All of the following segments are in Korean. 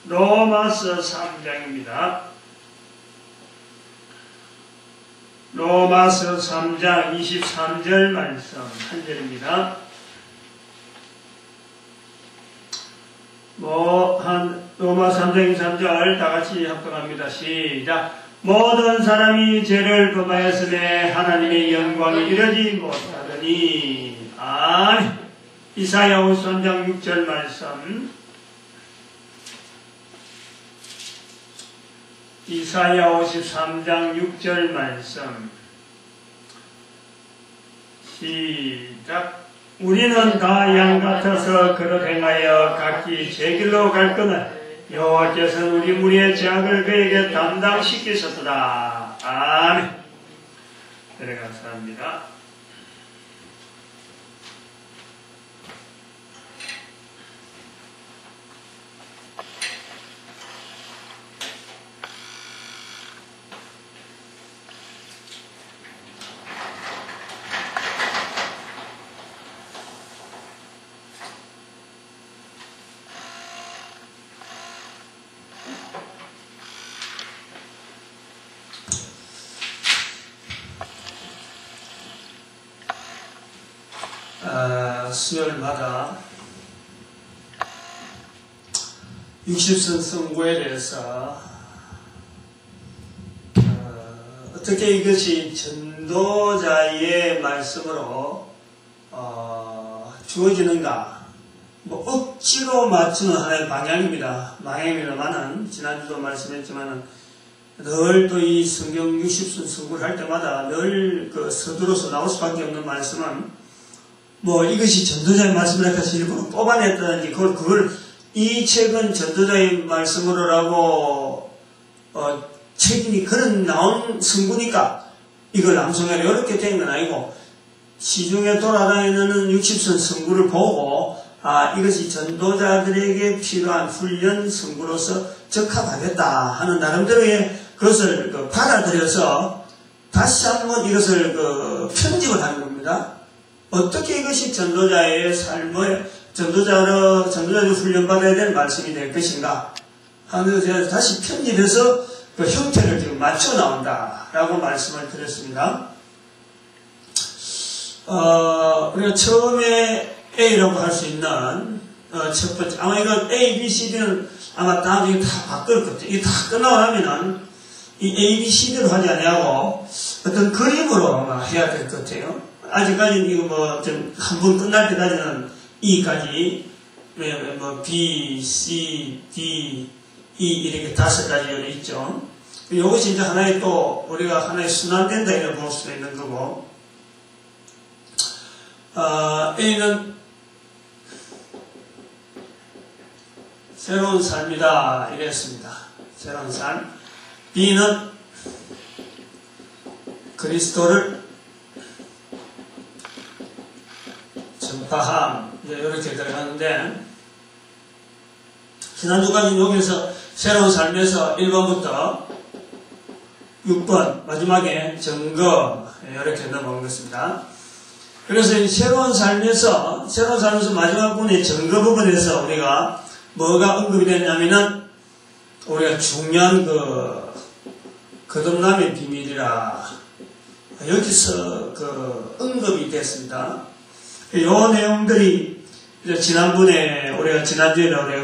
로마서 3장입니다. 로마서 3장 23절 말씀 한 절입니다. 로마 3장 23절 다같이 합독합니다. 시작. 모든 사람이 죄를 범하였음에 하나님의 영광이 이르지 못하더니. 아멘. 이사야 53장 6절 말씀. 이사야 53장 6절 말씀. 시작. 우리는 다 양 같아서 그릇 행하여 각기 제 길로 갈거늘 여호와께서는 우리 무리의 죄악을 그에게 담당시키셨도다. 아멘. 그래 감사합니다. 수요일마다 60선 선고에 대해서 어떻게 이것이 전도자의 말씀으로 주어지는가, 억지로 맞추는 하나의 방향입니다만은 지난주도 말씀했지만은 늘 또 이 성경 60선 선고를 할 때마다 늘 그 서두로서 나올 수밖에 없는 말씀은 이것이 전도자의 말씀이라 해서 일부러 뽑아냈다든지, 그걸 이 책은 전도자의 말씀으로라고, 책임이 그런 나온 성구니까 이걸 낭송해라 이렇게 된 건 아니고, 시중에 돌아다니는 60선 성구를 보고, 이것이 전도자들에게 필요한 훈련 성구로서 적합하겠다 하는 나름대로의 그것을 받아들여서 다시 한번 이것을 편집을 하는 겁니다. 어떻게 이것이 전도자의 삶을, 전도자로 훈련받아야 될 말씀이 될 것인가 하는 것에 다시 편집해서 그 형태를 지금 맞춰 나온다라고 말씀을 드렸습니다. 우리가 처음에 A라고 할 수 있는, 첫 번째, 아마 이거 A, B, C, D는 아마 나중에 다 바꿀 것 같아요. 이게 다 끝나고 나면은 이 A, B, C, D로 하지 아니하고 어떤 그림으로 아마 해야 될 것 같아요. 아직까지는 이거 좀 한 번 끝날 때까지는 E까지, B, C, D, E 이렇게 5가지 있죠. 이것이 이제 하나의 또 우리가 하나의 순환된다 이렇게 볼 수도 있는 거고, A는 새로운 삶이다 이랬습니다. 새로운 삶. B는 그리스도를 전파함, 이렇게 들어가는데, 지난주까지 여기서 새로운 삶에서 1번부터 6번, 마지막에 점검, 이렇게 넘어온 것입니다. 그래서 이 새로운 삶에서 마지막 부분의 점검 부분에서 우리가 뭐가 언급이 됐냐면은, 우리가 중요한 거듭남의 비밀이라, 여기서 언급이 됐습니다. 요 내용들이 이제 지난주에 우리가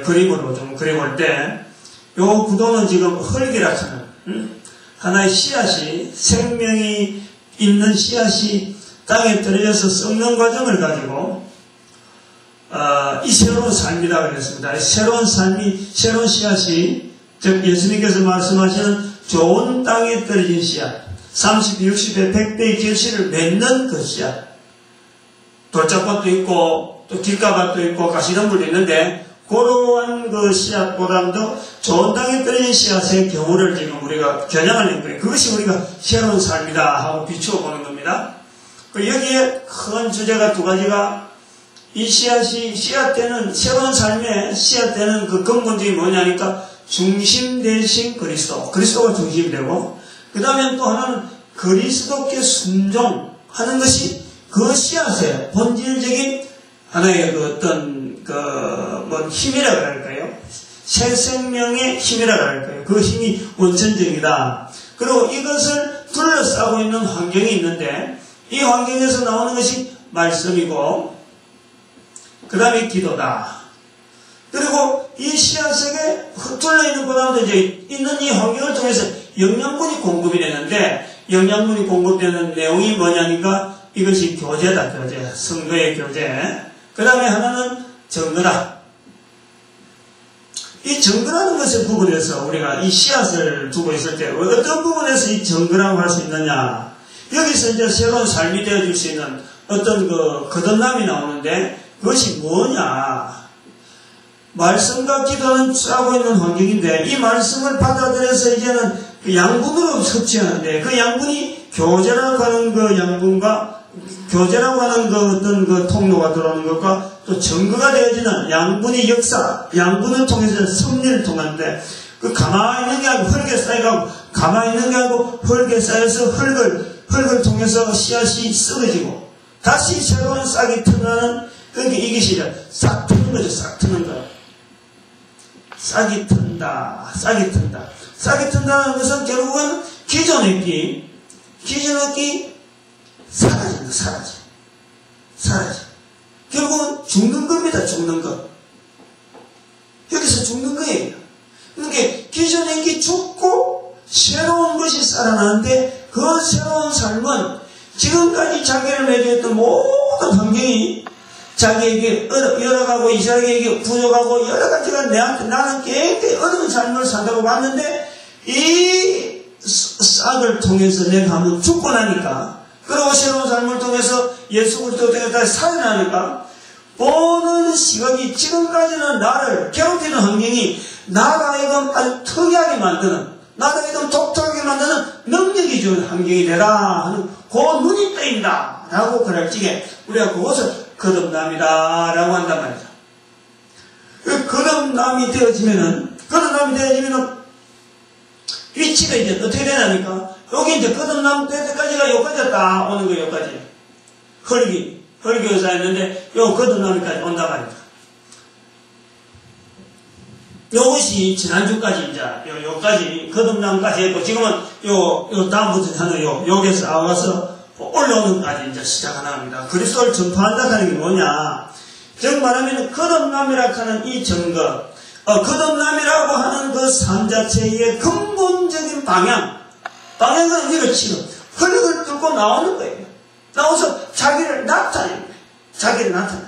그림으로 좀 그려볼 때, 요 구도는 지금 흙이라 하는, 하나의 씨앗이, 생명이 있는 씨앗이 땅에 떨어져서 썩는 과정을 가지고, 이 새로운 삶이다 그랬습니다. 새로운 삶이, 새로운 씨앗이, 즉 예수님께서 말씀하시는 좋은 땅에 떨어진 씨앗, 30, 60에 100배의 결실을 맺는 그 씨앗, 돌짝밭도 있고 또 길가밭도 있고 가시덤불도 있는데, 그러한 그 씨앗보다도 좋은 땅에 떨어진 씨앗의 경우를 지금 우리가 겨냥하는 거예요. 그것이 우리가 새로운 삶이다 하고 비추어 보는 겁니다. 여기에 큰 주제가 두 가지가, 이 씨앗되는 새로운 삶의 씨앗되는 그 근본적인 뭐냐니까, 중심 대신 그리스도가 중심이 되고, 그 다음에 또 하나는 그리스도께 순종하는 것이 그 씨앗의 본질적인 하나의 그 어떤 힘이라고 할까요? 새 생명의 힘이라고 할 거예요. 그 힘이 원천적이다. 그리고 이것을 둘러싸고 있는 환경이 있는데 이 환경에서 나오는 것이 말씀이고 그 다음에 기도다. 그리고 이 씨앗 속에 둘러있는 그 다음에 이제 있는 이 환경을 통해서 영양분이 공급이 되는데 영양분이 공급되는 내용이 뭐냐니까 이것이 교제다. 교제. 선거의 교제. 그 다음에 하나는 정거다. 이 정거라는 것을 구분해서 우리가 이 씨앗을 두고 있을 때 어떤 부분에서 이 정거라고 할 수 있느냐. 여기서 이제 새로운 삶이 되어줄 수 있는 어떤 그 거듭남이 나오는데 그것이 뭐냐. 말씀과 기도는 싸고 있는 환경인데 이 말씀을 받아들여서 이제는 그 양분으로 섭취하는데 그 양분이 교제라고 하는 그 양분과 교제라고 하는 그 어떤 그 통로가 들어오는 것과 또 정거가 되어지는 양분의 역사, 양분을 통해서 섭리를 통하는데 그 가만히 있는 게 아니고 흙에 쌓여가고 가만히 있는 게 아니고 흙에 쌓여서 흙을 통해서 씨앗이 썩어지고 다시 새로운 싹이 트는 그게 이것이 싹 트는 거죠. 싹 트는 거. 싹이 튼다. 싹이 튼다. 싹이 튼다는 것은 결국은 기존의 끼 사라져. 결국은 죽는 겁니다. 죽는 것. 여기서 죽는 거예요. 그러니까 기존의 끼 죽고 새로운 것이 살아나는데 그 새로운 삶은 지금까지 자기를 매주했던 모든 환경이 자기에게 열어가고 이삭에게 부족하고 여러 가지가 나는 굉장히 어려운 삶을 산다고 봤는데 이 싹을 통해서 내가 한번 죽고 나니까 그리고 새로운 삶을 통해서 예수 그리스도 통해서 다시 살아나니까 보는 시각이 지금까지는 나를 괴롭히는 환경이 나가 하여금 아주 특이하게 만드는 나가 하여금 독특하게 만드는 능력이 주는 환경이 되라 하는 그 눈이 뜨인다 라고 그럴 적에 우리가 그것을 거듭남이다 라고 한단 말이죠. 그 거듭남이 되어지면은 위치가 이제 어떻게 되냐니까 여기 이제 거듭남 될 때까지가 여기까지 딱 오는 거예요. 여기까지 흙이 쌓였는데 요 거듭남까지 온단 말이죠. 요것이 지난주까지 이제 요까지 거듭남까지 했고 지금은 요 다음부터 하는 여기서 나와서 올라오는까지 이제 시작하나 합니다. 그리스도를 전파한다는 게 뭐냐? 즉 말하면 거듭남이라고 하는 이 증거, 거듭남이라고 하는 그 삶 자체의 근본적인 방향은 의미를 치는 흙을 뚫고 나오는 거예요. 나와서 자기를 나타내는 거예요. 자기를 나타내.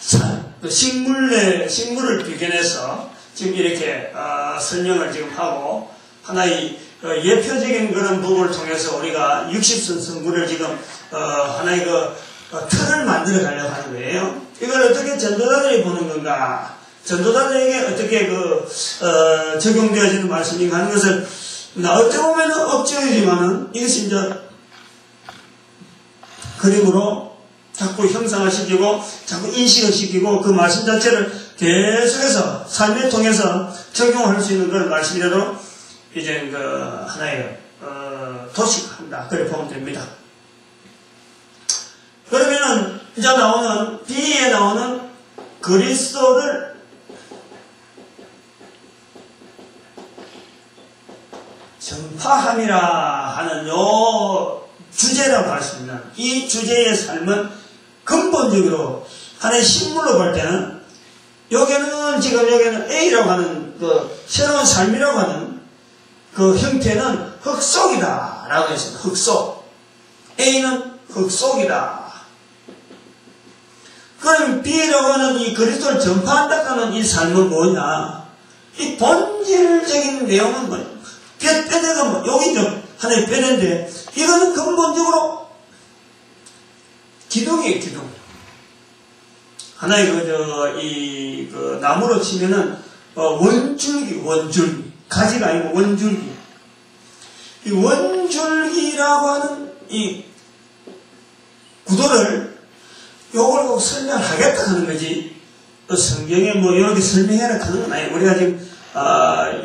자, 식물을 비견해서 지금 이렇게 설명을 지금 하고 하나의 예표적인 그런 부분을 통해서 우리가 60선 성구를 지금 하나의 틀을 만들어 가려고 하는 거예요. 이걸 어떻게 전도자들이 보는 건가? 전도자들에게 어떻게 적용되어지는 말씀인가 하는 것을 어떻게 보면 억지이지만은 이것이 이제 그림으로 자꾸 형상을 시키고 자꾸 인식을 시키고 그 말씀 자체를 계속해서 삶에 통해서 적용할 수 있는 그런 말씀이라도 이제 하나의 도식한다. 그렇게 보면 됩니다. 그러면은 이제 나오는 B에 나오는 그리스도를 전파함이라 하는 요 주제라고 할 수 있는 이 주제의 삶은 근본적으로 하나의 식물로 볼 때는 여기는 A라고 하는 새로운 삶이라고 하는 그 형태는 흙속이다 라고 했습니다. 흙속. A는 흙속이다. 그럼 B라고 하는 이 그리스도를 전파한다고 하는 이 삶은 뭐냐? 이 본질적인 내용은 뭐냐? 뼈대가 여기 좀 하나의 뼈대인데 이거는 근본적으로 기둥이에요. 기둥. 하나의 나무로 치면은 원줄기 가지가 아니고 원줄기. 이 원줄기라고 하는 이 구도를 요걸 꼭 설명하겠다 하는 거지. 또 성경에 이렇게 설명해라 하는 건 아니에요. 우리가 지금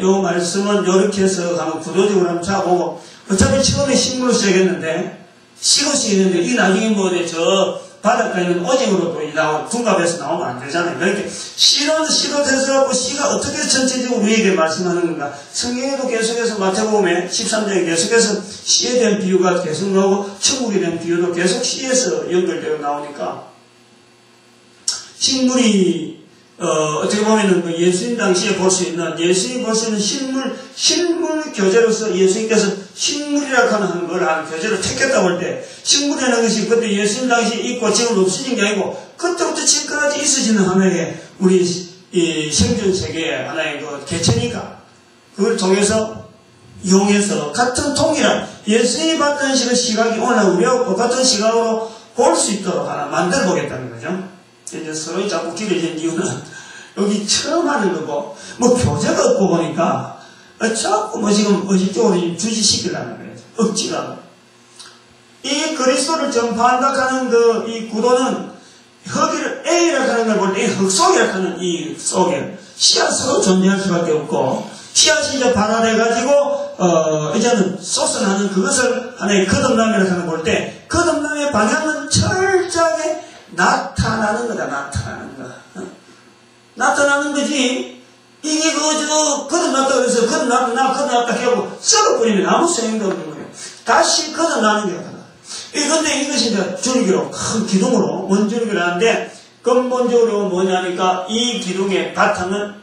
요 말씀은 요렇게 해서 한번 구도적으로 한번 잡아보고 어차피 처음에 식물로 시작했는데 시고 시작했는데 이 나중에 저 바닷가에 있는 오징어로도 둔갑해서 나오면 안 되잖아요. 그러니까 씨로 돼서 씨가 어떻게 전체적으로 우리에게 말씀하는 건가. 성경에도 계속해서 마태복음에 13장에 계속해서 씨에 대한 비유가 계속 나오고 천국에 대한 비유도 계속 씨에서 연결되어 나오니까 식물이 어떻게 보면은 그 예수님 당시에 볼 수 있는, 예수님이 볼 수 있는 식물 교재로서 예수님께서 식물이라고 하는 걸 한 교재로 택했다고 할 때, 식물이라는 것이 그때 예수님 당시에 있고 지금 없어진 게 아니고, 그때부터 지금까지 있어지는 하나의 우리 이 생존 세계의 하나의 그 개체니까, 그걸 통해서 이용해서 같은 통일한 예수님이 봤던 시각이 오늘 우리하고 똑같은 시각으로 볼 수 있도록 하나 만들어 보겠다는 거죠. 이제 서로 자꾸 길어진 이유는 여기 처음 하는 거고, 뭐 교재가 없고 보니까 자꾸 뭐 지금 의식적으로 주지시키려는 거예요. 억지가. 이 그리스도를 전파한다 하는 이 구도는 흙을 A라고 하는 걸 볼 때 흙속이라고 하는 이 속에 씨앗으로 존재할 수밖에 없고, 씨앗이 이제 발화돼가지고 이제는 솟아나는 그것을 하나의 거듭남이라고 하는 걸 볼 때, 거듭남의 방향은 철저하게 나타나는 거다. 나타나는 거지. 이게 거듭났다 그래서 거듭났다 하고 썩어버리면 아무 소용도 없는 거예요. 다시 거듭나는 거야. 그런데 이것이 이제 줄기로, 큰 기둥으로, 원줄기를 하는데, 근본적으로 뭐냐니까, 이 기둥의 바탕은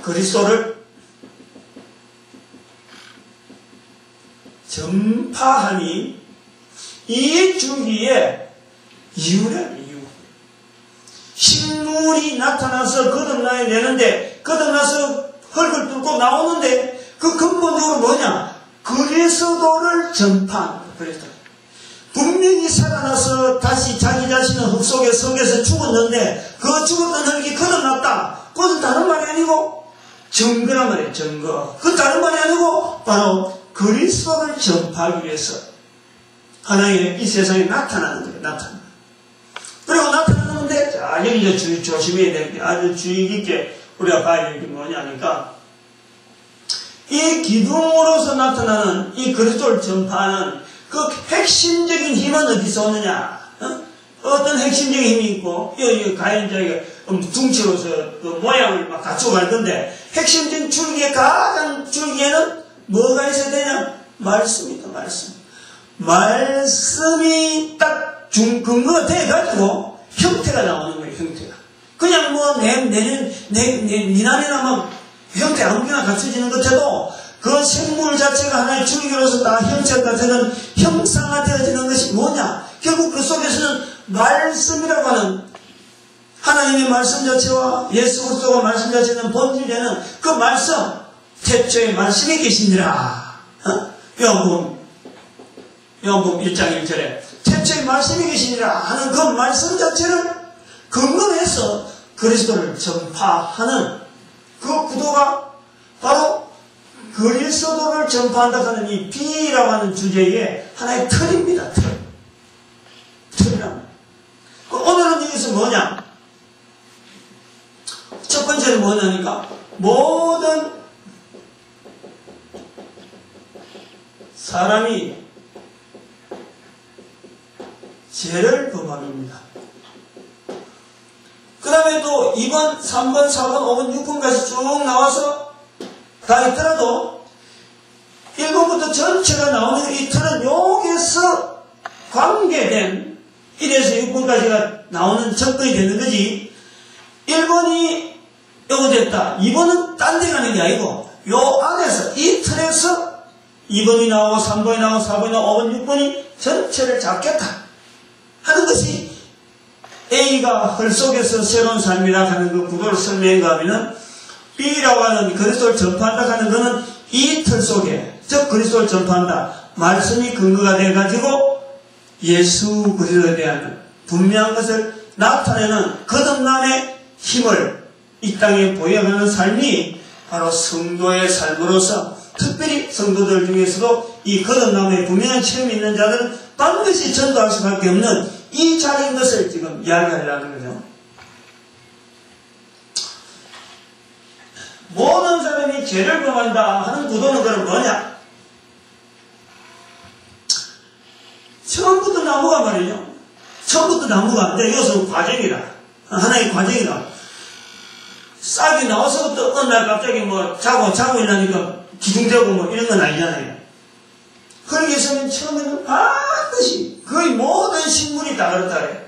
그리스도를 전파하니, 이 줄기에 이유래, 이유. 식물이 나타나서 거듭나야 되는데, 거듭나서 흙을 뚫고 나오는데, 그 근본적으로 뭐냐? 그리스도를 전파하는 거예요. 분명히 살아나서 다시 자기 자신은 흙 속에 석에서 죽었는데, 그 죽었던 흙이 거듭났다. 그것은 다른 말이 아니고, 증거란 말이에요, 증거. 그건 다른 말이 아니고, 바로 그리스도를 전파하기 위해서 하나의 이 세상에 나타나는 거예요, 나타나는. 그리고 나타나는데, 자, 여기 이제 조심해야 되는 게 아주 주의 깊게 우리가 봐야 되는 게 뭐냐니까, 이 기둥으로서 나타나는 이 그리스도를 전파하는 그 핵심적인 힘은 어디서 오느냐? 어떤 핵심적인 힘이 있고, 이 가인자가 둥치로서 그 모양을 막 갖추고 갈 건데, 핵심적인 줄기의 가장 줄기에는 뭐가 있어야 되냐? 말씀이다, 말씀. 말씀이 딱 근거가 돼가지고 형태가 나오는 거예요, 형태가. 그냥 뭐, 니나리나 막 형태 아무거나 갖춰지는 것에도 그 생물 자체가 하나의 줄기로서 다 형체가 되는 형상화되어지는 것이 뭐냐? 결국 그 속에서는 말씀이라고 하는 하나님의 말씀 자체와 예수 그리스도가 말씀 자체는 본질되는 그 말씀, 태초에 말씀이 계시니라. 요한복음 1장 1절에 태초에 말씀이 계시니라 하는 그 말씀 자체를 근거해서 그리스도를 전파하는 그 구도가 바로 그리스도를 전파한다 하는 이 B라고 하는 주제의 하나의 틀입니다. 틀이란. 오늘은 여기서 뭐냐? 첫 번째는 뭐냐니까, 모든 사람이 죄를 범합니다. 그 다음에 또 2번, 3번, 4번, 5번, 6번까지 쭉 나와서 다 있더라도 1번부터 전체가 나오는 이 틀은 여기서 관계된 1에서 6번까지가 나오는 접근이 되는 거지, 1번이 요거 됐다, 2번은 딴 데 가는 게 아니고 요 안에서 이 틀에서 2번이 나오고 3번이 나오고 4번이 나오고 5번, 6번이 전체를 잡겠다 하는 것이 A가 헐 속에서 새로운 삶이라 하는 그 구도를 설명한가 하면은, B라고 하는 그리스도를 전파한다 하는 것은 이 틀 속에, 즉 그리스도를 전파한다, 말씀이 근거가 돼가지고 예수 그리스도에 대한 분명한 것을 나타내는 거듭남의 힘을 이 땅에 보여가는 삶이 바로 성도의 삶으로서, 특별히 성도들 중에서도 이 거듭남의 분명한 체험이 있는 자들은 반드시 전도할 수밖에 없는 이 자리인 것을 지금 이야기하려는 거죠. 모든 사람이 죄를 범한다 하는 구도는 그럼 뭐냐? 처음부터 나무가 말이죠. 처음부터 나무가 이제 이것은 과정이다. 하나의 과정이다. 싹이 나와서부터 어느 날 갑자기 뭐 자고 일어나니까 기둥되고 뭐 이런 건 아니잖아요. 그러기 위해서는 처음에는 반드시 거의 모든 식물이 다 그렇다 그래요.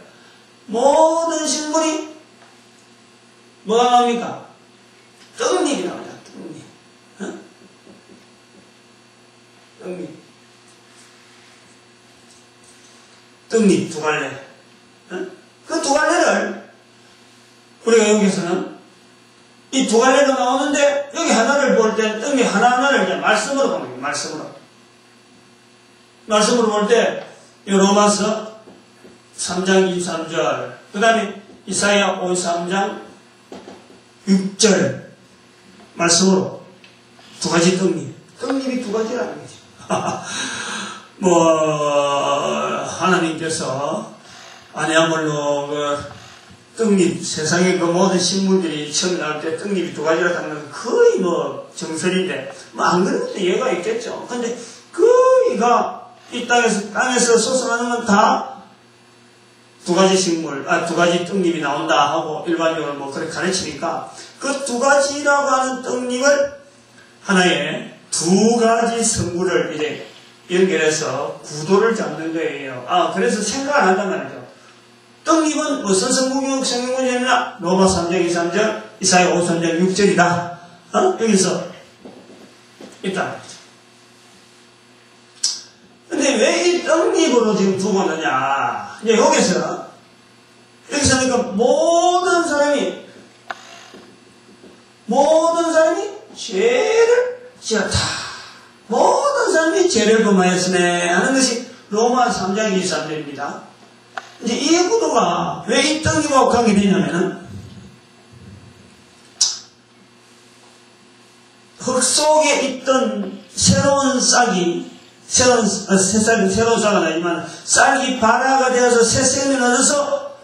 모든 식물이 뭐가 나옵니까? 떡잎이 나옵니다. 떡잎. 어? 떡잎 두 갈래. 어? 그 두 갈래를 우리가 여기서는 이 두 갈래가 나오는데 여기 하나를 볼 때 떡잎 하나하나를 이제 말씀으로 보는 거예요. 말씀으로 볼 때 로마서 3장 23절 그 다음에 이사야 53장 6절 말씀으로 두 가지 떡잎이 두 가지라는 거죠. 하나님께서 아니야말로 떡잎, 세상의 그 모든 식물들이 처음 나올 때 떡잎이 두 가지라 하는 건 거의 정설인데, 안 그런 것도 예가 있겠죠. 근데 거의가 이 땅에서 솟아나는 건 다 두 가지 식물, 두 가지 떡잎이 나온다 하고 일반적으로 그렇게 가르치니까 그 두 가지라고 하는 떡잎을 하나의 두 가지 성구를 이제 연결해서 구도를 잡는 거예요. 그래서 생각 안 한단 말이죠. 떡잎은 무슨 성경구역이 아니라 로마 3장 23절, 이사야 53장 6절이다. 여기서 있다. 근데 왜 이 떡잎으로 지금 두고 있느냐. 이제 여기서 그러니까 모든 사람이 죄를 지었다. 모든 사람이 죄를 범하였으네 하는 것이 로마 3장 23절입니다. 이제 이 구도가 왜 이 떡잎하고 관계되냐면은 흙 속에 있던 새로운 싹이 새로운 싹은 아니지만 싹이 발화가 되어서 새 생명을 얻어서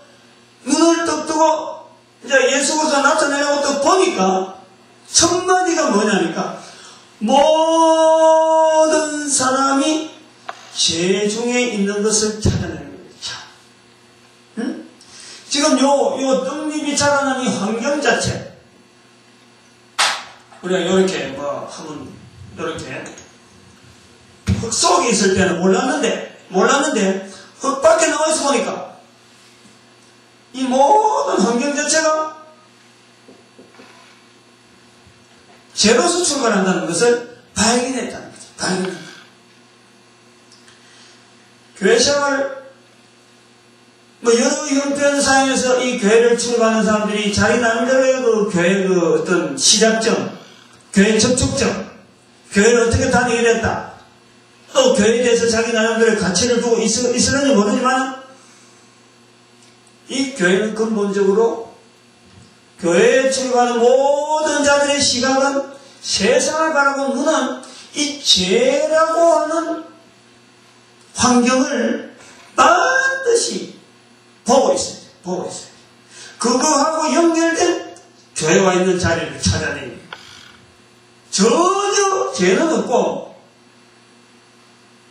눈을 떡 뜨고 이제 예수가 나타내려고 또 보니까 첫 마디가 뭐냐니까 모든 사람이 죄 중에 있는 것을 찾아내는 거죠. 응? 지금 요 떡잎이 자라는 이 환경 자체 우리가 요렇게 하면 요렇게 흙 속에 있을 때는 몰랐는데 흙 밖에 나와서 보니까 이 모든 환경 자체가 죄로서 출발한다는 것을 발견했다는 거죠. 교회 생활 여러 형편상에서 이 교회를 출발하는 사람들이 자기 나름대로의 그 교회의 어떤 시작점, 교회 접촉점, 교회를 어떻게 다니게 됐다. 또 교회에 대해서 자기 나름대로의 가치를 두고 있으는지 모르지만 이 교회는 근본적으로 교회에 출입하는 모든 자들의 시각은 세상을 바라본 눈은 이 죄라고 하는 환경을 반드시 보고 있어요. 그거하고 연결된 교회와 있는 자리를 찾아내니 전혀 죄는 없고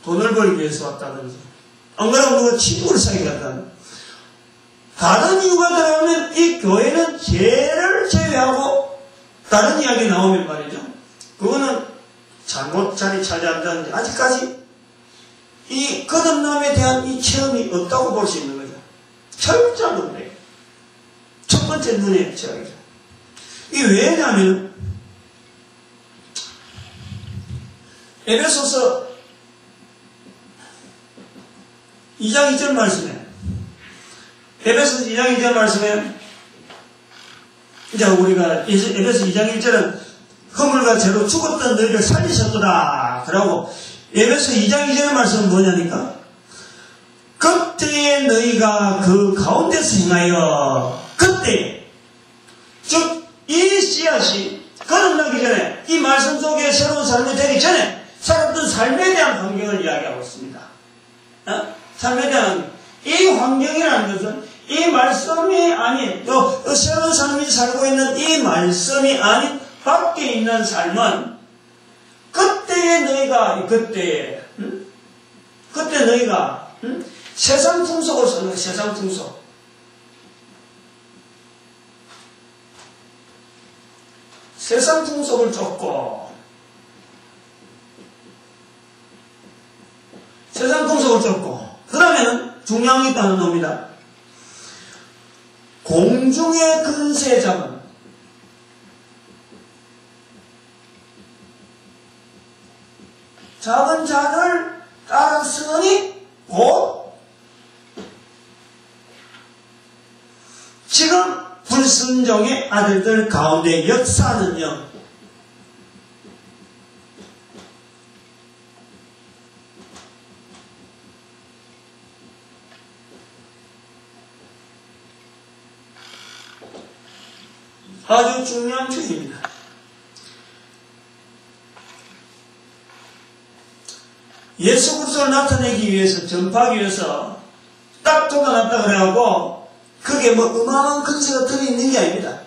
돈을 벌기 위해서 왔다든지 안 그러면 누가 친구를 사귀게 갔다든지 다른 이유가 들어오면 이 교회는 죄를 제외하고 다른 이야기 나오면 말이죠. 그거는 잘못 자리 차지한다든지 아직까지 이 거듭남에 대한 이 체험이 없다고 볼 수 있는 거죠. 철저한 거예요. 첫 번째 눈에 제약이죠. 이게 왜냐하면 에베소서 2장 2절 말씀에 에베소서 2장 2절 말씀에 이제 우리가 에베소 2장 1절은 허물과 죄로 죽었던 너희를 살리셨더라 그러고 에베소 2장 2절의 말씀은 뭐냐니까 그때에 너희가 그 가운데서 행하여 그때 즉 이 씨앗이 거듭나기 전에 이 말씀 속에 새로운 삶이 되기 전에 살았던 삶에 대한 환경을 이야기하고 있습니다. 삶에 대한 이 환경이라는 것은 이 말씀이 아닌 또 새로운 삶이 살고 있는 이 말씀이 아닌 밖에 있는 삶은 그때 너희가 세상 풍속을 쓰는 세상 풍속 세상 풍속을 쫓고 세상 풍속을 쫓고 그러면은 중요한 게 있다는 겁니다. 공중의 근세 잡은 작은 자를 따랐으니 곧 지금 불순종의 아들들 가운데 역사는요, 아주 중요한 표현입니다. 예수 그리스도를 나타내기 위해서, 전파하기 위해서 딱 돋아났다 그래갖고 그게 뭐 어마어마한 근세가 들어있는 게 아닙니다.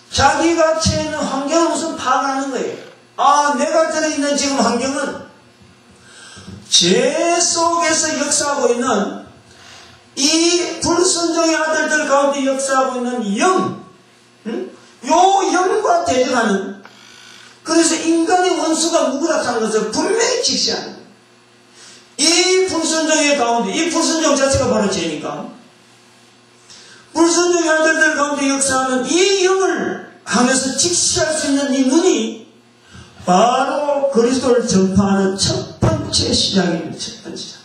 자기가 처해 있는 환경을 우선 파악하는 거예요. 아, 내가 들어있는 지금 환경은 죄 속에서 역사하고 있는 이 불순종의 아들들 가운데 역사하고 있는 영, 요 영과 대적하는, 그래서 인간의 원수가 누구라는 것을 분명히 직시하는 거예요. 이 불순종의 가운데, 이 불순종 자체가 바로 죄니까 불순종의 아들들 가운데 역사하는 이 영을 향해서 직시할 수 있는 이 눈이 바로 그리스도를 전파하는 첫 번째 시작입니다. 첫 번째 시작.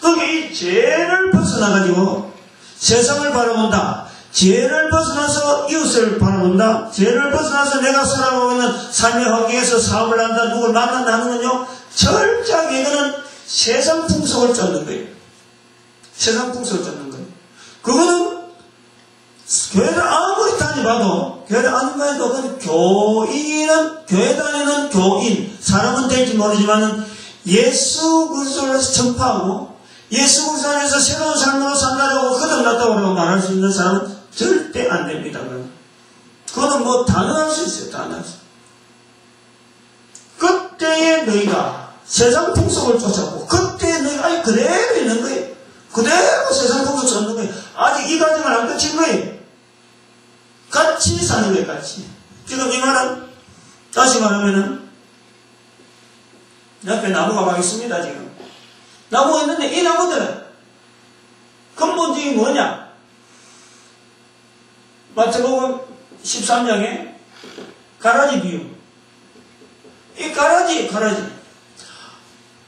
그러니까 이 죄를 벗어나가지고 세상을 바라본다. 죄를 벗어나서 이웃을 바라본다. 죄를 벗어나서 내가 살아가고 있는 삶의 환경에서 사업을 한다. 누굴 만난다 하는 건요, 철저하게 이거는 세상 풍속을 쫓는 거예요. 세상 풍속을 쫓는 거예요. 그거는 교회를 아무리 다녀봐도, 교회를 아무리 다녀도, 그건 교인은, 교회 다니는 교인, 사람은 될지 모르지만은 예수 그리스도를 전파하고 예수 그리스도 안에서 새로운 삶으로 산다라고 거듭났다고 말할 수 있는 사람은 절대 안 됩니다. 그거는 뭐 단언할 수 있어요. 단언할 수 있어요. 그때의 너희가 세상 풍속을 쫓았고, 그때 너희가 아니 그대로 있는 거예요. 그대로 세상 풍속을 쫓는 거예요. 아직 이 과정을 안 거친 거예요. 같이 사는 거예요. 같이. 지금 이 말은 다시 말하면은 옆에 나무가 막 있습니다. 지금 나무가 있는데 이 나무들은 근본적인 뭐냐? 마태복음 13장에 가라지 비유. 이 가라지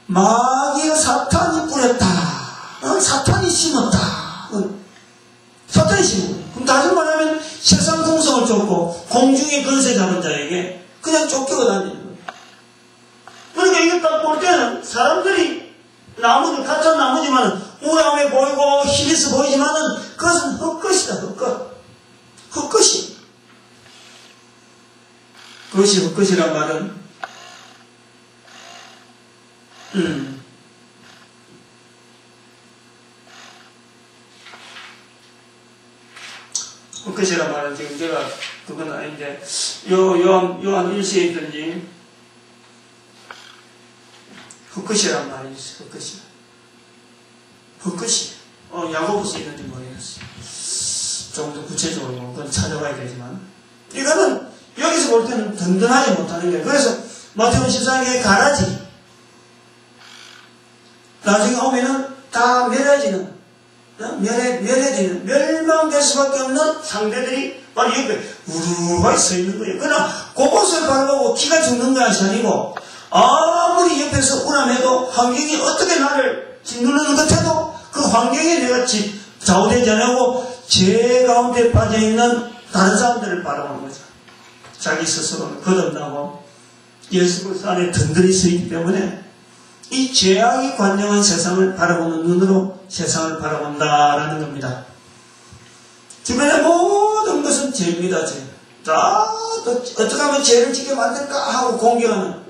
마귀가 사탄이 뿌렸다. 사탄이 심었다. 사탄이 심은. 그럼 다시 말하면 세상 풍속을 쫓고 공중의 근세 잡은 자에게 그냥 쫓기고 다니는 거예요. 그러니까 이게 딱 볼 때는 사람들이 나무들, 가짜 나무지만은 우람해 보이고 히리스 보이지만은 그것은 헛것이다. 헛것이. 그것이 헛것이란 말은 헛것이란 말은 지금 제가 그건 아닌데 요한 1시에 있든지 헛것이란 말이 있어요. 헛것이. 야고보서 있는지 모르겠어요. 좀 더 구체적으로 그건 찾아봐야 되지만 이거는 여기서 볼 때는 든든하지 못하는 거예요. 그래서 마태복음 14장에 가라지 나중에 오면은 다 멸해지는 멸망될 수밖에 없는 상대들이 바로 옆에 우르르 서 있는 거예요. 그러나 그곳을 바라보고 기가 죽는 것이 아니고 아무리 옆에서 우람해도 환경이 어떻게 나를 짓누르는 것 해도 그 환경에 내가 좌우되지 않고 죄 가운데 빠져있는 다른 사람들을 바라보는 거죠. 자기 스스로는 거듭나고 예수 그리스도 안에 든든히 서있기 때문에 이 죄악이 관영한 세상을 바라보는 눈으로 세상을 바라본다라는 겁니다. 주변의 모든 것은 죄입니다. 죄. 다 어떻게 하면 죄를 짓게 만들까 하고 공경하는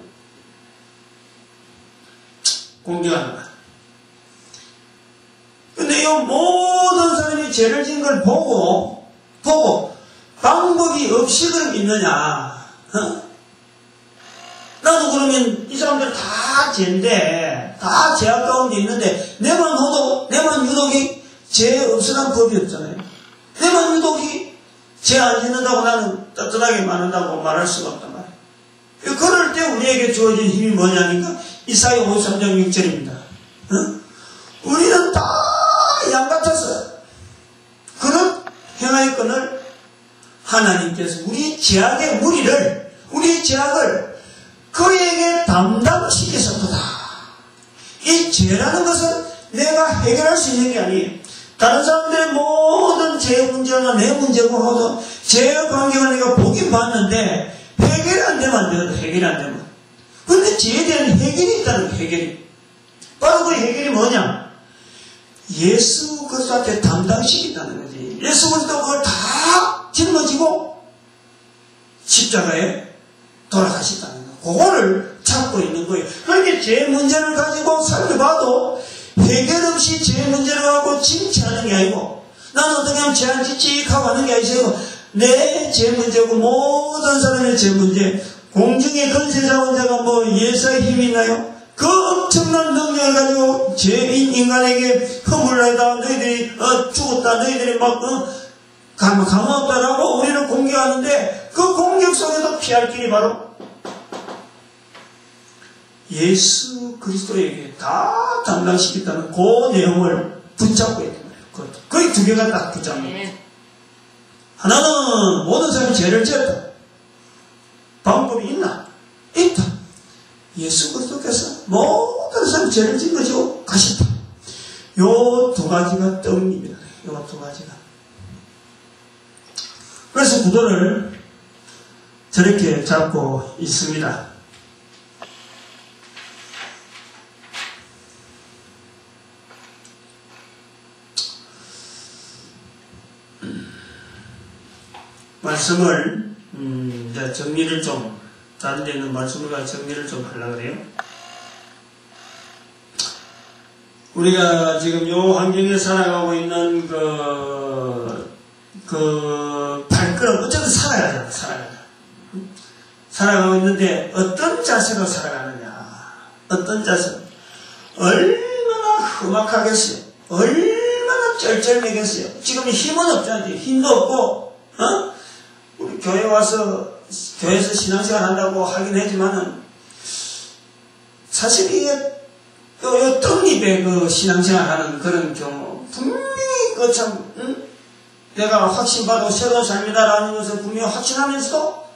말. 근데 이 모든 사람이 죄를 지은 걸 보고 방법이 없이 그럼 있느냐? 나도 그러면 이 사람들 다 죄인데, 다 죄악 가운데 있는데, 내만 유독이 죄 없으란 법이 없잖아요. 내만 유독이 죄 죄 안 짓는다고 나는 떳떳하게 말한다고 말할 수가 없단 말이에요. 그럴 때 우리에게 주어진 힘이 뭐냐니까 이사야 53장 6절입니다. 우리는 다 양 같았어요. 그런 행하였건을 하나님께서 우리 죄악의 무리를, 우리 죄악을 그에게 담당시키셨도다. 이 죄라는 것은 내가 해결할 수 있는 게 아니에요. 다른 사람들의 모든 죄 문제나 내 문제고 하도 죄의 관계가 내가 보긴 봤는데 해결이 안 되면 안 되거든. 해결이 안 되면. 근데 죄에 대한 해결이 있다는 거예요. 해결이. 바로 그 해결이 뭐냐? 예수 그리스도한테 담당시킨다는 거지. 예수 그리스도 그걸 다 짊어지고 십자가에 돌아가셨다는 거예요. 그거를 찾고 있는 거예요. 그렇게 죄 문제를 가지고 살펴봐도 해결 없이 죄 문제를 갖고 징치하는 게 아니고 나는 어떻게 하면 죄 안 짓지 하고 하는 게 아니고 내 죄 문제고 모든 사람의 죄 문제 공중의 건세자원자가 뭐 예수의 힘이 있나요? 그 엄청난 능력을 가지고 죄인 인간에게 허물을 하다 너희들이 죽었다 너희들이 막 가만 없다라고 우리를 공격하는데 그 공격 속에도 피할 길이 바로 예수 그리스도에게 다 담당시켰다는 그 내용을 붙잡고 있는 거예요. 거의 두 개가 딱 붙잡는 거예요. 하나는 모든 사람이 죄를 지었다. 방법이 있나? 있다. 예수 그리스도께서 모든 사람이 죄를 짓고 가셨다. 요 두 가지가 떡입니다. 요 두 가지가. 그래서 구도를 저렇게 잡고 있습니다. 말씀을 이제 정리를 좀 다른 데 있는 말씀을 정리를 좀 하려고 그래요. 우리가 지금 요 환경에 살아가고 있는 발걸음 어쨌든 살아가잖아. 살아가고 있는데 어떤 자세로 살아가느냐, 어떤 자세, 얼마나 험악하겠어요, 얼마나 쩔쩔매겠어요. 지금 힘은 없잖아요. 힘도 없고 우리 교회 와서 교회에서 신앙생활 한다고 하긴 하지만은 사실 이게 요 떡잎에 그 신앙생활 하는 그런 경우 분명히 내가 확신받고 새로운 삶이다라는 것을 분명히 확신하면서도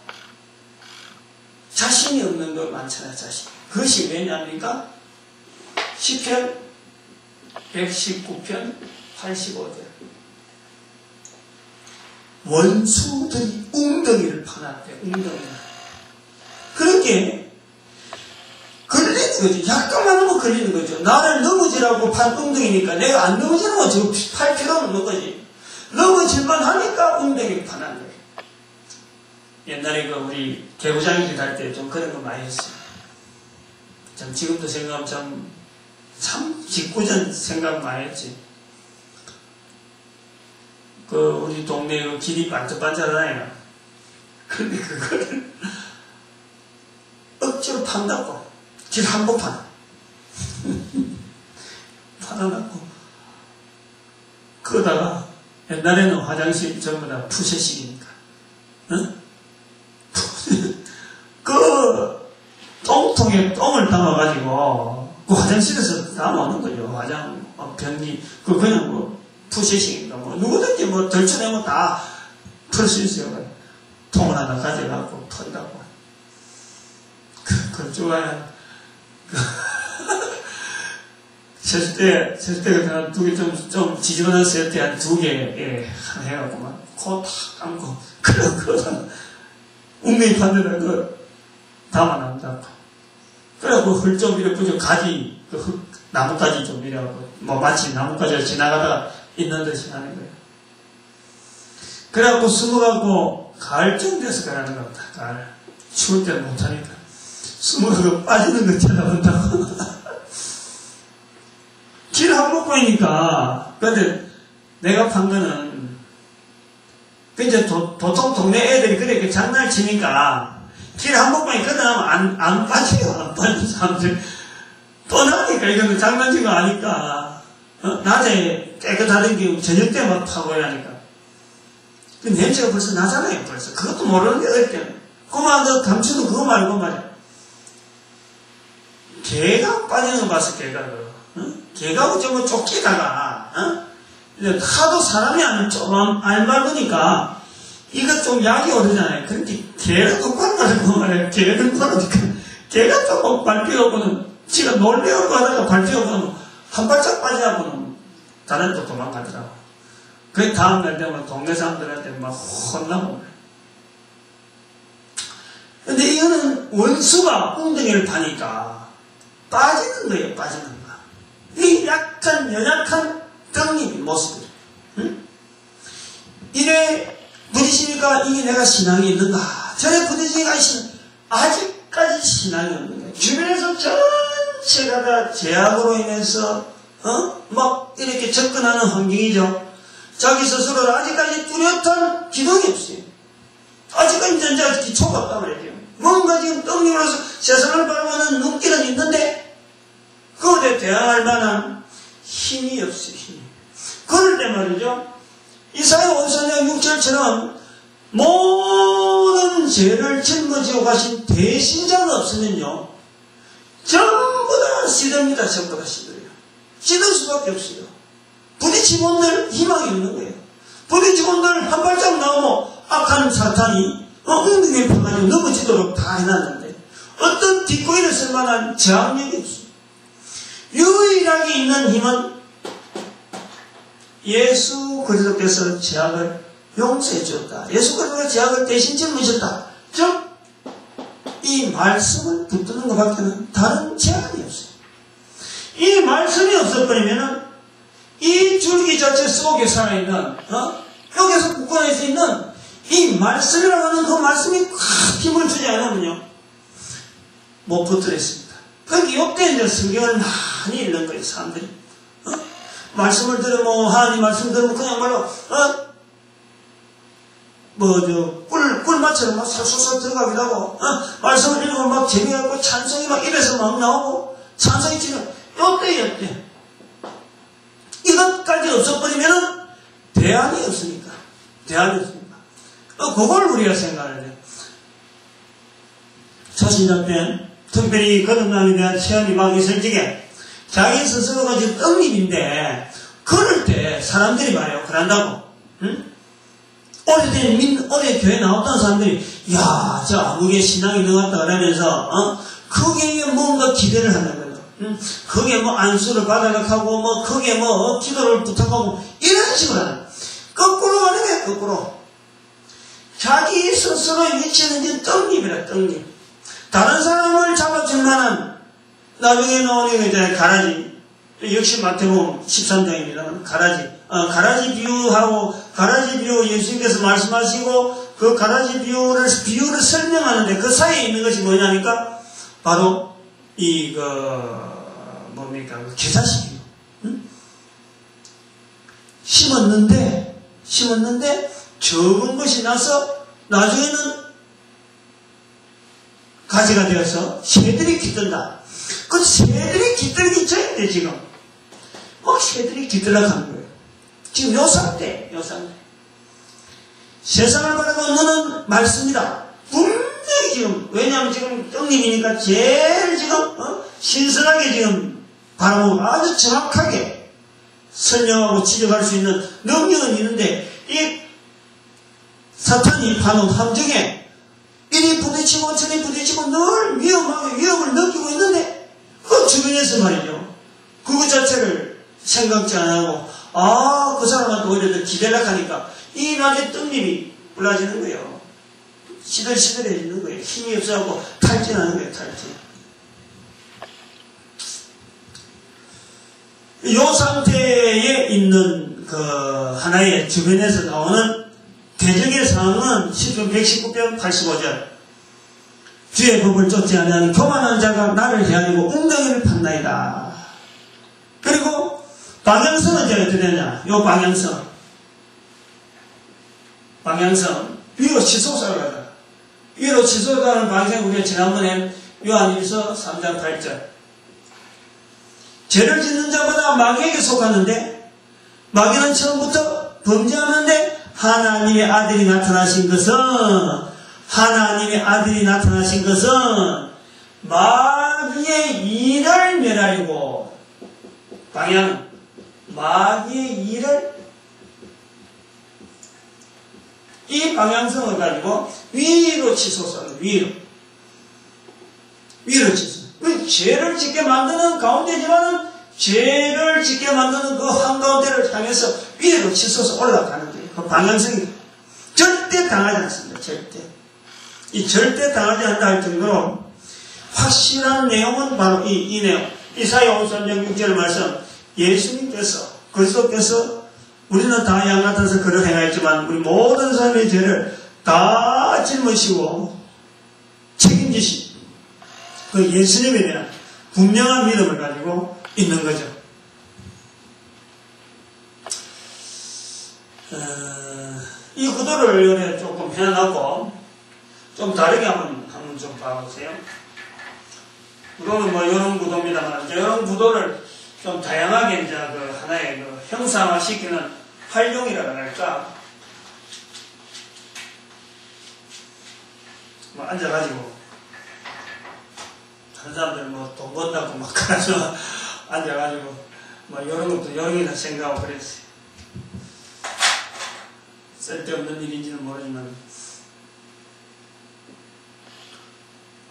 자신이 없는 거 많잖아요. 자신. 그것이 왜냐합니까? 시편 119편 85절 원수들이 웅덩이를 파놨대. 웅덩이. 그렇게 걸리는 거죠. 약간만 하면 걸리는 거죠. 나를 넘어지라고 판 웅덩이니까 내가 안 넘어지는 건 지금 팔 필요는 없는 거지. 넘어질만 하니까 웅덩이를 파놨는 거예요. 옛날에 우리 개구장이길 할 때 좀 그런 거 많이 했어요. 참 지금도 생각하면 참 직구전 생각 많이 했지. 우리 동네 길이 반짝반짝하잖아요. 근데 그거를 억지로 판다고. 길 한복판. 팔아놨고. 그러다가 옛날에는 화장실 전부 다 푸세식이니까. 똥통에 똥을 담아가지고 그 화장실에서 담아오는 거죠. 변기. 그냥 푸세식이니까 누구든지 덜쳐내면 다 풀 수 있어요. 통을 하나 가져가고 턴다고. 그걸 좋아해. 세숫대 그냥 두 개 좀 지저분한 세숫대 한 두 개 해갖고 코 탁 감고 그러고 웅덩이 판대다 담아놨다고. 그래갖고 흙 좀 이렇게 가지 나뭇가지 좀 이래갖고 마치 나뭇가지가 지나가다가 있는 듯이 하는 거예요. 그래갖고 숨어갖고 가을쯤 돼서 가라는 겁니다. 가을. 추울 때는 못하니까. 숨어서 빠지는 거 찾아본다고. 길 한복판이니까. 근데 내가 판 거는, 이제 보통 동네 애들이 그렇게 장난을 치니까, 길 한복판이 끝나면 안 빠져요. 안 빠지는 사람들. 뻔하니까, 이거는 장난친 거 아니까. 낮에 깨끗하던 게 저녁 때만 파고야 하니까. 그 냄새가 벌써 나잖아요. 벌써 그것도 모르는 게 어릴 때는. 그만 너 감추도 그거 말고 말이야. 개가 빠지는 거 봤어. 개가 개가 좀 쫓기다가 하도 사람이 안 밟으니까 이거 좀 약이 오르잖아요. 그런데 개를 똑바로 가지고 말이야. 개를 걸으니까 개가 조금 밟히고는 지가 놀래고 하다가 밟히고는 한 발짝 빠지고는 다른 또 도망가더라고. 그 다음날 되면 동네 사람들한테 막 혼나고. 근데 이거는 원수가 엉덩이를 파니까 빠지는 거예요. 빠지는 거. 이 약간 연약한 떡잎 모습들. 응? 이래 부딪히니까 이게 내가 신앙이 있는가? 저래 부딪히니까 아직까지 신앙이 없는 거예요. 주변에서 전체가 다 제약으로 인해서 막 이렇게 접근하는 환경이죠. 자기 스스로를 아직까지 뚜렷한 기둥이 없어요. 아직까지 전자 기초가 없단 말이에요. 뭔가 지금 떡잎으로서 세상을 바라보는 눈길은 있는데 그것에 대항할 만한 힘이 없어요. 힘이. 그럴 때 말이죠. 이사야 53장 6절처럼 모든 죄를 짊어지고 가신 대신자가 없으면요. 전부 다 시듭니다. 전부 다 시들어요. 시들 수밖에 없어요. 부딪히고들 희망이 없는 거예요. 부딪히고들 한 발짝 나오면 악한 사탄이 엉덩이에 펴가지고 넘어지도록 다 해놨는데 어떤 뒷거이를 쓸 만한 저항력이 없어요. 유일하게 있는 힘은 예수 그리스도께서 죄악을 용서해 주었다. 예수 그리스도가 죄악을 대신 짊어졌다. 즉, 이 말씀을 붙드는 것밖에는 다른 제한이 없어요. 이 말씀이 없어버리면은 이 줄기 자체 속에 살아있는, 여기서 굳건해져 있는 이 말씀이라고 하는 그 말씀이 확 힘을 주지 않으면요, 못 붙들었습니다. 그러니까 이때 이제 성경을 많이 읽는 거예요, 사람들이. 말씀을 들으면, 하나님 말씀 들으면 그냥 말로, 꿀맛처럼 막 솔솔 들어가기도 하고, 말씀을 읽으면 막 재미있고 찬송이 막 입에서 막 나오고, 찬송이 치면, 요때. 이것까지 없어버리면은 대안이 없으니까. 그걸 우리가 생각해야 돼요. 초신자 때, 특별히 거듭남에 대한 체험이 막 있을 적에, 자기 스스로가 지금 떡잎인데, 그럴 때 사람들이 말해요. 그런다고. 응? 오래 교회 나왔던 사람들이, 야, 저 아무개 신앙이 들어갔다 그러면서, 그게 뭔가 기대를 한다는 거예요. 그게 뭐 안수를 받아가고, 뭐, 그게 뭐, 기도를 부탁하고, 이런 식으로 하는 거예요. 거꾸로 하는 거예요, 거꾸로. 자기 스스로의 위치는 떡잎이라, 떡잎. 다른 사람을 잡아줄 만한, 나중에 나오는 이제 가라지. 역시 마태복음 13장입니다. 가라지 비유하고, 가라지 비유 예수님께서 말씀하시고, 그 가라지 비유를 설명하는데 그 사이에 있는 것이 뭐냐니까? 바로, 계사식이요. 응? 심었는데, 적은 것이 나서, 나중에는 가지가 되어서 새들이 깃든다. 그 새들이 깃들기 전인데, 지금. 새들이 깃들어 가는 거예요. 지금 요 상태. 세상을 바라보고 너는 말씀이다. 분명히 지금, 왜냐하면 지금 떡잎이니까 제일 지금, 신선하게 지금 바라보고 아주 정확하게 설명하고 지적할 수 있는 능력은 있는데, 이 사탄이 파는 함정에 이리 부딪히고 저리 부딪히고 늘 위험을 느끼고 있는데, 그 주변에서 말이죠. 그것 자체를 생각지 안 하고, 그 사람한테 오히려 더 기대를 하니까, 이 낮에 떡잎이 불라지는 거예요. 시들시들해지는 거예요. 힘이 없어갖고 탈진하는 거예요, 탈진. 이 상태에 있는 그 하나의 주변에서 나오는 대적의 상황은 시편 119편 85절. 주의 법을 쫓지 아니하는 교만한 자가 나를 헤아리고 엉덩이를 판나이다. 그리고 방향성은 이제 어떻게 되냐? 요 방향성 위로 치솟아가다. 위로 치솟아가는 방향 우리가 지난번에 요한일서 3장 8절. 죄를 짓는 자마다 마귀에게 속하는데 마귀는 처음부터 범죄하는데 하나님의 아들이 나타나신 것은 마귀의 일을 멸하려고, 방향, 마귀의 일을, 이 방향성을 가지고 위로 치솟아, 위로 치솟아. 죄를 짓게 만드는 가운데지만은 죄를 짓게 만드는 그 한가운데를 향해서 위로 치솟아 올라가는 거예요. 그 방향성이 절대 당하지 않습니다. 이 절대 당하지 않는다 할 정도로 확실한 내용은 바로 이 내용. 이사야 53장 6절 말씀. 예수님께서, 그리스도께서 우리는 다 양 같아서 그를 행하였지만 우리 모든 사람의 죄를 다 짊으시고 책임지신 그 예수님에 대한 분명한 믿음을 가지고 있는 거죠. 이 구도를 조금 해놨고 좀 다르게 한번 좀 봐보세요. 구도는 뭐 이런 구도입니다만 이런 구도를 좀 다양하게 이제 그 하나의 그 형상화시키는 활용이라고 할까. 뭐 앉아가지고 다른 사람들 뭐 돈 번다고 막 가서 앉아가지고 뭐 이런 것도 여러 생각하고 그랬어요. 쓸데없는 일인지는 모르지만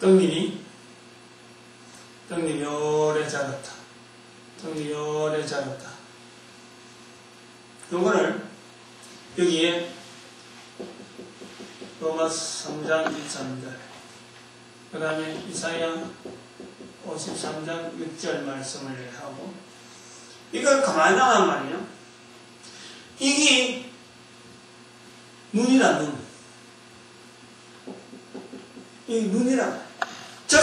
떡잎이 오래 자랐다. 떡잎이 오래 자랐다. 요거를 여기에 로마서 3장 23절 그 다음에 이사야 53장 6절 말씀을 하고 이걸 가만히 나간 말이에요. 이게 눈이다, 눈. 이 눈이라. 즉,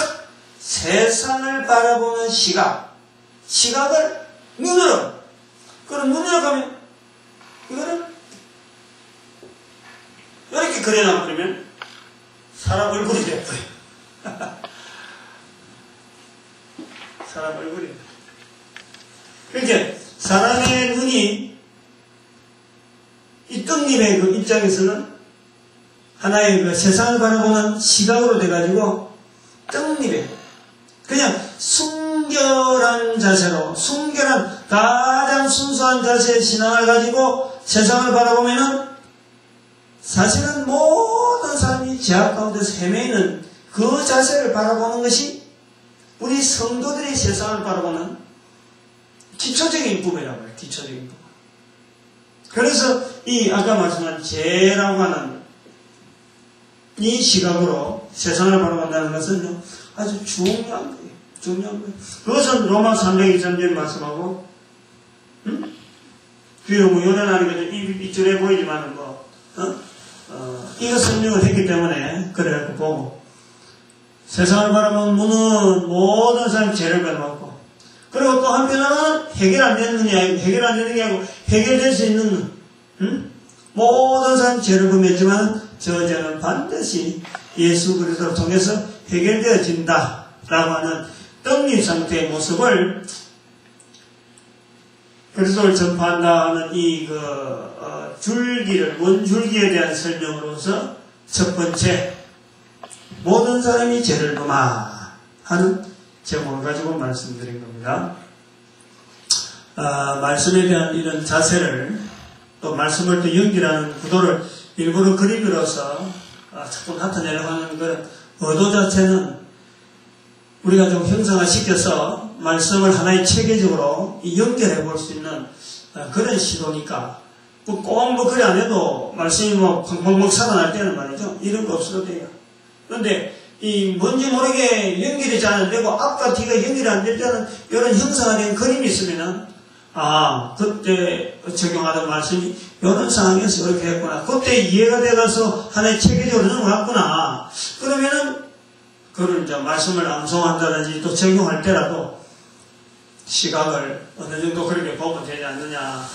세상을 바라보는 시각을 눈으로. 그럼 눈으로 가면, 이거를 이렇게 그려놔버리면 사람 얼굴이 돼버려요. 사람 얼굴이. 그러니까, 사람의 눈이 이 떡잎의 그 입장에서는 하나의 그 세상을 바라보는 시각으로 돼가지고 떡잎에 그냥 순결한 자세로 가장 순수한 자세의 신앙을 가지고 세상을 바라보면은 사실은 모든 사람이 죄악 가운데서 헤매이는 그 자세를 바라보는 것이 우리 성도들이 세상을 바라보는 기초적인 부분이라고 해요. 기초적인 부분. 그래서 이 아까 말씀한 죄라고 하는 이 시각으로 세상을 바라본다는 것은 아주 중요한 거예요. 그것은 로마 323절 말씀하고 뒤로 뭐 요란하게 이줄에 보이지만은 이거 설명을 했기 때문에 그래 보고 세상을 바라보는 문은 모든 사람이 죄를 범하고 그리고 또 한편으로는 해결 안 되는 게 아니고 해결될 수 있는 눈. 모든 사람이 죄를 범했지만 저 죄는 반드시 예수 그리스도를 통해서 해결되어진다라고 하는 떡잎 상태의 모습을 그리스도를 전파한다 하는 이 원줄기에 대한 설명으로서 첫 번째 모든 사람이 죄를 범하 하는 제목을 가지고 말씀드린 겁니다. 말씀에 대한 이런 자세를 또 말씀을 또 연기라는 구도를 일부러 그림으로서 자꾸 나타내려고 하는 그 의도 자체는 우리가 좀 형상화시켜서 말씀을 하나의 체계적으로 연결해 볼 수 있는 그런 시도니까 꼭 그래 안 해도 말씀이 펑펑 살아날 때는 말이죠. 이런 거 없어도 돼요. 그런데 뭔지 모르게 연결이 잘 안 되고 앞과 뒤가 연결이 안 될 때는 이런 형상화된 그림이 있으면은 그때 적용하던 말씀이 이런 상황에서 이렇게 했구나. 그때 이해가 돼가서 하나의 체계적으로 넘어갔구나. 그러면은 그걸 이제 말씀을 암송한다든지 또 적용할 때라도 시각을 어느 정도 그렇게 보면 되지 않느냐.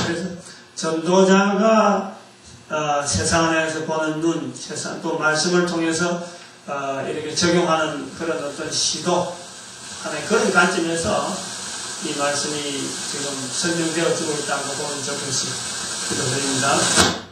그래서 전도자가 세상 안에서 보는 눈, 또 말씀을 통해서 이렇게 적용하는 그런 어떤 시도, 하나의 그런 관점에서 이 말씀이 지금 설명되어 주고 있다고 보면 좋겠습니다. 기도드립니다.